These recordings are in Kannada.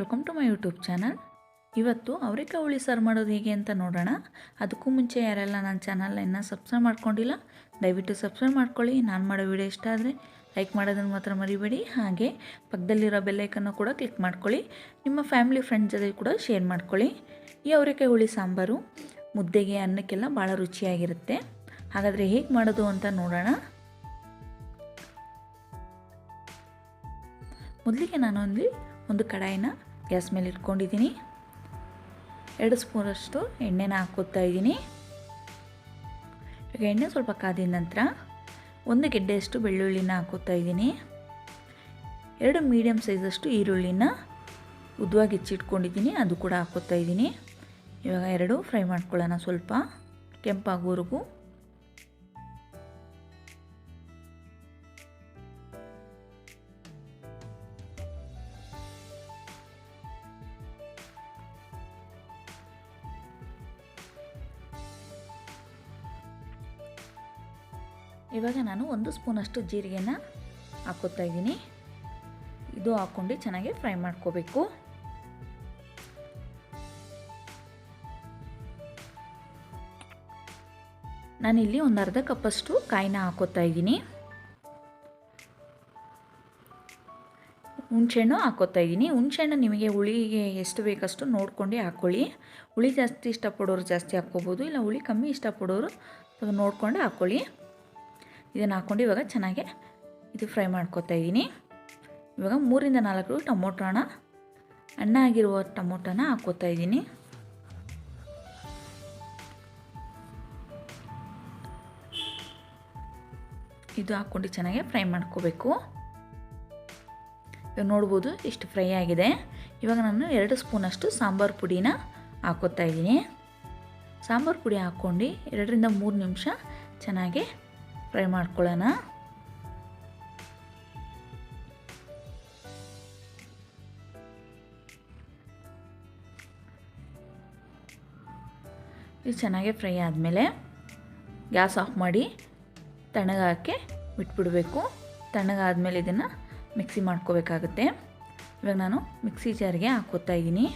Welcome to my YouTube channel. ಇವತ್ತು ಅವರೆಕಾಳು ಹುಳಿ ಸಾರು ಮಾಡೋದು ಹೇಗೆ ಅಂತ ನೋಡೋಣ. ಅದಕ್ಕೂ ಮುಂಚೆ ಯಾರೆಲ್ಲ ನನ್ನ ಚಾನಲ್ನ ಇನ್ನೂ ಸಬ್ಸ್ಕ್ರೈಬ್ ಮಾಡ್ಕೊಂಡಿಲ್ಲ ದಯವಿಟ್ಟು ಸಬ್ಸ್ಕ್ರೈಬ್ ಮಾಡ್ಕೊಳ್ಳಿ. ನಾನು ಮಾಡೋ ವಿಡಿಯೋ ಇಷ್ಟ ಆದರೆ ಲೈಕ್ ಮಾಡೋದನ್ನು ಮಾತ್ರ ಮರಿಬೇಡಿ. ಹಾಗೆ ಪಕ್ಕದಲ್ಲಿರೋ ಬೆಲ್ಲೈಕನ್ನು ಕೂಡ ಕ್ಲಿಕ್ ಮಾಡ್ಕೊಳ್ಳಿ. ನಿಮ್ಮ ಫ್ಯಾಮಿಲಿ ಫ್ರೆಂಡ್ಸ್ ಜೊತೆ ಕೂಡ ಶೇರ್ ಮಾಡ್ಕೊಳ್ಳಿ. ಈ ಅವರೆಕಾಳು ಹುಳಿ ಸಾಂಬಾರು ಮುದ್ದೆಗೆ ಅನ್ನಕ್ಕೆಲ್ಲ ಭಾಳ ರುಚಿಯಾಗಿರುತ್ತೆ. ಹಾಗಾದರೆ ಹೇಗೆ ಮಾಡೋದು ಅಂತ ನೋಡೋಣ. ಮೊದಲಿಗೆ ನಾನು ಒಂದು ಕಡಾಯಿನ ಗ್ಯಾಸ್ ಮೇಲೆ ಇಟ್ಕೊಂಡಿದ್ದೀನಿ. 2 ಸ್ಪೂನಷ್ಟು ಎಣ್ಣೆನ ಹಾಕ್ಕೋತಾ ಇದ್ದೀನಿ. ಈಗ ಎಣ್ಣೆ ಸ್ವಲ್ಪ ಕಾದಿದ ನಂತರ 1 ಗೆಡ್ಡೆಯಷ್ಟು ಬೆಳ್ಳುಳ್ಳಿನ ಹಾಕ್ಕೋತಾ ಇದ್ದೀನಿ. 2 ಮೀಡಿಯಮ್ ಸೈಜಷ್ಟು ಈರುಳ್ಳಿನ ಉದ್ದವಾಗಿ ಹೆಚ್ಚಿಟ್ಕೊಂಡಿದ್ದೀನಿ, ಅದು ಕೂಡ ಹಾಕ್ಕೋತಾ ಇದ್ದೀನಿ. ಇವಾಗ 2 ಫ್ರೈ ಮಾಡ್ಕೊಳ್ಳೋಣ, ಸ್ವಲ್ಪ ಕೆಂಪಾಗೋವರೆಗೂ. ಇವಾಗ ನಾನು 1 ಸ್ಪೂನಷ್ಟು ಜೀರಿಗೆನ ಹಾಕ್ಕೋತಾ ಇದ್ದೀನಿ. ಇದು ಹಾಕ್ಕೊಂಡು ಚೆನ್ನಾಗಿ ಫ್ರೈ ಮಾಡ್ಕೋಬೇಕು. ನಾನಿಲ್ಲಿ ಒಂದು ಅರ್ಧ ಕಪ್ಪಷ್ಟು ಕಾಯಿನ ಹಾಕ್ಕೋತಾ ಇದ್ದೀನಿ. ಹುಣಸೆಹಣ್ಣು ಹಾಕ್ಕೋತಾ ಇದ್ದೀನಿ. ಹುಣಸೆಹಣ್ಣು ನಿಮಗೆ ಹುಳಿಗೆ ಎಷ್ಟು ಬೇಕಷ್ಟು ನೋಡ್ಕೊಂಡು ಹಾಕ್ಕೊಳ್ಳಿ. ಹುಳಿ ಜಾಸ್ತಿ ಇಷ್ಟಪಡೋರು ಜಾಸ್ತಿ ಹಾಕ್ಕೋಬೋದು, ಇಲ್ಲ ಹುಳಿ ಕಮ್ಮಿ ಇಷ್ಟಪಡೋರು ನೋಡ್ಕೊಂಡು ಹಾಕ್ಕೊಳ್ಳಿ. ಇದನ್ನು ಹಾಕ್ಕೊಂಡು ಇವಾಗ ಚೆನ್ನಾಗಿ ಇದು ಫ್ರೈ ಮಾಡ್ಕೋತಾ ಇದ್ದೀನಿ. ಇವಾಗ 3ರಿಂದ 4 ಟೊಮೊಟೊನ ಹಣ್ಣಾಗಿರುವ ಟೊಮೊಟೊನ ಹಾಕ್ಕೋತಾ ಇದ್ದೀನಿ. ಇದು ಹಾಕ್ಕೊಂಡು ಚೆನ್ನಾಗಿ ಫ್ರೈ ಮಾಡ್ಕೋಬೇಕು. ಇವಾಗ ನೋಡ್ಬೋದು ಇಷ್ಟು ಫ್ರೈ ಆಗಿದೆ. ಇವಾಗ ನಾನು 2 ಸ್ಪೂನಷ್ಟು ಸಾಂಬಾರು ಪುಡಿನ ಹಾಕ್ಕೋತಾ ಇದ್ದೀನಿ. ಸಾಂಬಾರು ಪುಡಿ ಹಾಕ್ಕೊಂಡು 2ರಿಂದ 3 ನಿಮಿಷ ಚೆನ್ನಾಗಿ ಫ್ರೈ ಮಾಡ್ಕೊಳ್ಳೋಣ. ಇದು ಚೆನ್ನಾಗಿ ಫ್ರೈ ಆದಮೇಲೆ ಗ್ಯಾಸ್ ಆಫ್ ಮಾಡಿ ತಣ್ಣಗಾಕೆ ಬಿಟ್ಬಿಡಬೇಕು. ತಣ್ಣಗಾದ್ಮೇಲೆ ಇದನ್ನು ಮಿಕ್ಸಿ ಮಾಡ್ಕೋಬೇಕಾಗುತ್ತೆ. ಇವಾಗ ನಾನು ಮಿಕ್ಸಿ ಜಾರಿಗೆ ಹಾಕ್ಕೋತಾ ಇದ್ದೀನಿ.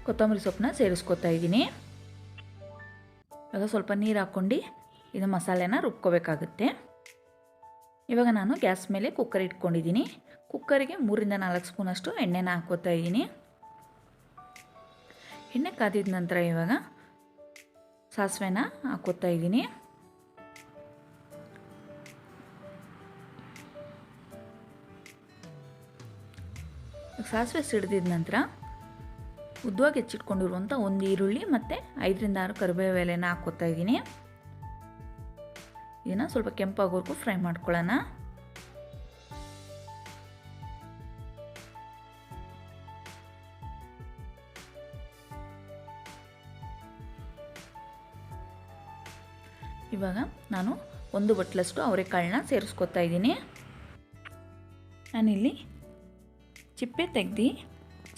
ಕೊತ್ತಂಬರಿ ಸೊಪ್ಪನ್ನ ಸೇರಿಸ್ಕೊತಾ ಇದ್ದೀನಿ. ಇವಾಗ ಸ್ವಲ್ಪ ನೀರು ಹಾಕ್ಕೊಂಡು ಇದು ಮಸಾಲೆನ ರುಬ್ಕೋಬೇಕಾಗುತ್ತೆ. ಇವಾಗ ನಾನು ಗ್ಯಾಸ್ ಮೇಲೆ ಕುಕ್ಕರ್ ಇಟ್ಕೊಂಡಿದ್ದೀನಿ. ಕುಕ್ಕರಿಗೆ 3ರಿಂದ 4 ಸ್ಪೂನಷ್ಟು ಎಣ್ಣೆನ ಹಾಕ್ಕೋತಾ ಇದ್ದೀನಿ. ಎಣ್ಣೆ ಕಾದಿದ ನಂತರ ಇವಾಗ ಸಾಸಿವೆನ ಹಾಕ್ಕೋತಾ ಇದ್ದೀನಿ. ಸಾಸಿವೆ ಸಿಡಿದಿದ ನಂತರ ಉದ್ದವಾಗಿ ಹೆಚ್ಚಿಟ್ಕೊಂಡಿರುವಂಥ 1 ಈರುಳ್ಳಿ ಮತ್ತು 5ರಿಂದ 6 ಕರಿಬೇವು ಎಲೆನ ಹಾಕ್ಕೋತಾ ಇದ್ದೀನಿ. ಇದನ್ನು ಸ್ವಲ್ಪ ಕೆಂಪಾಗೋವರೆಗೂ ಫ್ರೈ ಮಾಡ್ಕೊಳ್ಳೋಣ. ಇವಾಗ ನಾನು 1 ಬಟ್ಲಷ್ಟು ಅವರೆಕಾಳನ್ನ ಸೇರಿಸ್ಕೊತಾ ಇದ್ದೀನಿ. ನಾನಿಲ್ಲಿ ಚಿಪ್ಪೆ ತೆಗೆದು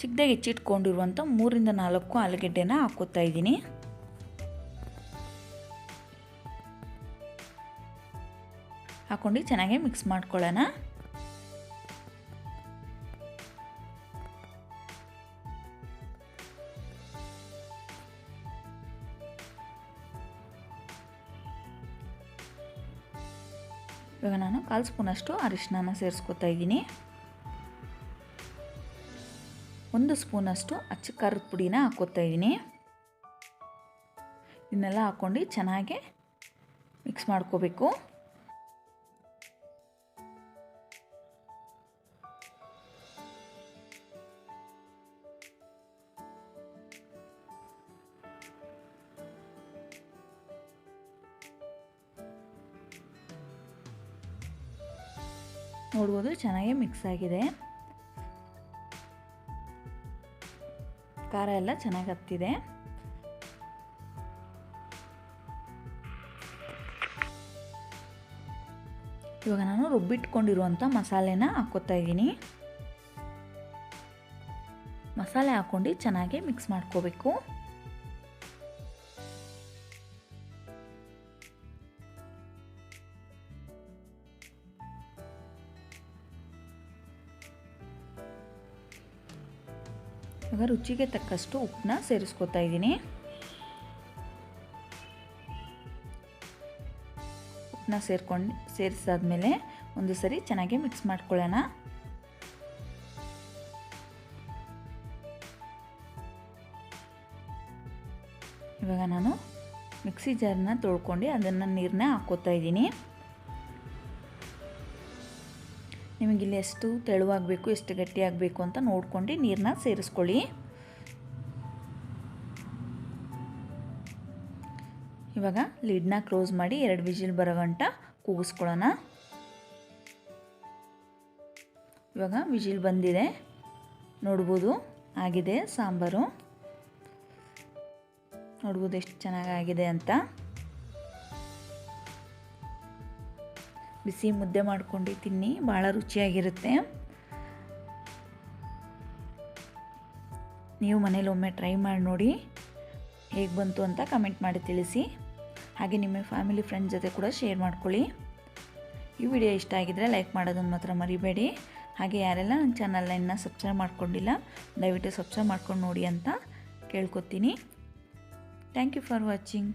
ಚಿಕ್ಕದಾಗಿ ಹೆಚ್ಚಿಟ್ಕೊಂಡಿರುವಂಥ 3ರಿಂದ 4 ಆಲೂಗೆಡ್ಡೆನ ಹಾಕ್ಕೋತಾ ಇದ್ದೀನಿ. ಹಾಕ್ಕೊಂಡು ಚೆನ್ನಾಗಿ ಮಿಕ್ಸ್ ಮಾಡ್ಕೊಳ್ಳೋಣ. ಇವಾಗ ನಾನು 1/4 ಸ್ಪೂನಷ್ಟು ಅರಿಶಿನ ಸೇರಿಸ್ಕೊತಾ ಇದ್ದೀನಿ. 1 ಸ್ಪೂನಷ್ಟು ಅಚ್ಚ ಖಾರದ ಪುಡಿನ ಹಾಕ್ಕೋತಾ ಇದ್ದೀನಿ. ಇದನ್ನೆಲ್ಲ ಹಾಕ್ಕೊಂಡು ಚೆನ್ನಾಗಿ ಮಿಕ್ಸ್ ಮಾಡ್ಕೋಬೇಕು. ನೋಡ್ಬೋದು ಚೆನ್ನಾಗಿ ಮಿಕ್ಸ್ ಆಗಿದೆ. ಖಾರ ಎಲ್ಲ ಚೆನ್ನಾಗಿ ಹತ್ತಿದೆ. ಇವಾಗ ನಾನು ರುಬ್ಬಿಟ್ಕೊಂಡಿರುವಂಥ ಮಸಾಲೆನ ಹಾಕ್ಕೋತಾ ಇದ್ದೀನಿ. ಮಸಾಲೆ ಹಾಕ್ಕೊಂಡು ಚೆನ್ನಾಗಿ ಮಿಕ್ಸ್ ಮಾಡ್ಕೋಬೇಕು. ಇವಾಗ ರುಚಿಗೆ ತಕ್ಕಷ್ಟು ಉಪ್ಪನ್ನ ಸೇರಿಸ್ಕೊತಾ ಇದ್ದೀನಿ. ಉಪ್ಪನ್ನ ಸೇರಿಸಾದ್ಮೇಲೆ ಒಂದು ಸರಿ ಚೆನ್ನಾಗಿ ಮಿಕ್ಸ್ ಮಾಡ್ಕೊಳ್ಳೋಣ. ಇವಾಗ ನಾನು ಮಿಕ್ಸಿ ಜಾರನ್ನ ತೊಳ್ಕೊಂಡು ಅದನ್ನು ನೀರನ್ನ ಹಾಕ್ಕೋತಾ ಇದ್ದೀನಿ. ನಿಮಗಿಲ್ಲಿ ಎಷ್ಟು ತೆಳುವಾಗಬೇಕು ಎಷ್ಟು ಗಟ್ಟಿಯಾಗಬೇಕು ಅಂತ ನೋಡ್ಕೊಂಡು ನೀರನ್ನ ಸೇರಿಸ್ಕೊಳ್ಳಿ. ಇವಾಗ ಲಿಡ್ನ ಕ್ಲೋಸ್ ಮಾಡಿ 2 ವಿಜಿಲ್ ಬರೋ ಗಂಟ ಕೂಗಿಸ್ಕೊಳ್ಳೋಣ. ಇವಾಗ ವಿಜಿಲ್ ಬಂದಿದೆ, ನೋಡ್ಬೋದು ಆಗಿದೆ ಸಾಂಬಾರು. ನೋಡ್ಬೋದು ಎಷ್ಟು ಚೆನ್ನಾಗಾಗಿದೆ ಅಂತ. ಬಿಸಿ ಮುದ್ದೆ ಮಾಡ್ಕೊಂಡು ತಿನ್ನಿ, ಭಾಳ ರುಚಿಯಾಗಿರುತ್ತೆ. ನೀವು ಮನೇಲಿ ಒಮ್ಮೆ ಟ್ರೈ ಮಾಡಿ ನೋಡಿ, ಹೇಗೆ ಬಂತು ಅಂತ ಕಮೆಂಟ್ ಮಾಡಿ ತಿಳಿಸಿ. ಹಾಗೆ ನಿಮ್ಮ ಫ್ಯಾಮಿಲಿ ಫ್ರೆಂಡ್ಸ್ ಜೊತೆ ಕೂಡ ಶೇರ್ ಮಾಡ್ಕೊಳ್ಳಿ. ಈ ವಿಡಿಯೋ ಇಷ್ಟ ಆಗಿದ್ದರೆ ಲೈಕ್ ಮಾಡೋದನ್ನು ಮಾತ್ರ ಮರಿಬೇಡಿ. ಹಾಗೆ ಯಾರೆಲ್ಲ ನನ್ನ ಚಾನಲ್ನ ಇನ್ನೂ ಸಬ್ಸ್ಕ್ರೈಬ್ ಮಾಡ್ಕೊಂಡಿಲ್ಲ ದಯವಿಟ್ಟು ಸಬ್ಸ್ಕ್ರೈಬ್ ಮಾಡ್ಕೊಂಡು ನೋಡಿ ಅಂತ ಕೇಳ್ಕೊತೀನಿ. Thank you for watching.